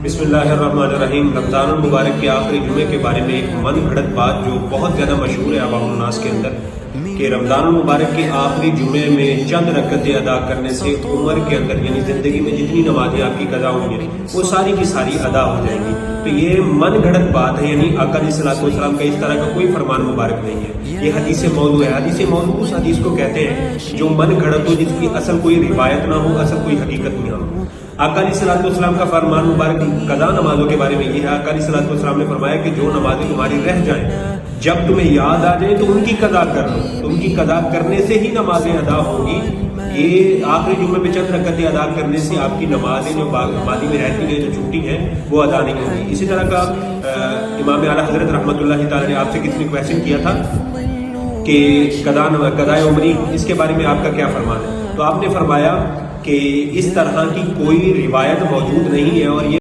بسم اللہ الرحمن الرحیم۔ رمضان المبارک کے آخری جمعے کے بارے میں ایک من گھڑت بات جو بہت زیادہ مشہور ہے عوام الناس کے اندر کہ رمضان المبارک کے آخری جمعے میں چند رکعتیں ادا کرنے سے عمر کے اندر یعنی زندگی میں جتنی نمازیں آپ کی قضا ہوئی ہیں وہ ساری کی ساری ادا ہو جائیں گی۔ تو یہ من گھڑت بات ہے، یعنی آقا علیہ الصلوۃ والسلام کا اس طرح کا کوئی فرمان مبارک نہیں ہے۔ یہ حدیث موضوع ہے۔ حدیث موضوع اس حدیث کو کہتے ہیں جو من گھڑت ہو، جس کی اصل کوئی روایت نہ ہو، اصل کوئی حقیقت نہ ہو۔ آقا علیہ الصلوۃ والسلام کا فرمان مبارک قضا نمازوں کے بارے میں یہ ہے۔ آقا علیہ الصلوۃ والسلام نے فرمایا کہ جو نمازیں تمہاری رہ جائیں جب تمہیں یاد آ جائے تو ان کی قضا کر لو، تو ان کی قضا کرنے سے ہی نمازیں ادا ہوگی۔ یہ آخری جمعے میں چند رکعتیں ادا کرنے سے آپ کی نمازیں جو ماضی میں رہتی ہیں، جو چھوٹی ہیں، وہ ادا نہیں ہوگی۔ اسی طرح کا امام اعلیٰ حضرت رحمۃ اللہ تعالی نے آپ سے کسی نے کویشچن کیا تھا کہ قضاء عمری اس کے بارے میں آپ کا کیا فرمان ہے، تو آپ نے فرمایا کہ اس طرح کی کوئی روایت موجود نہیں ہے اور یہ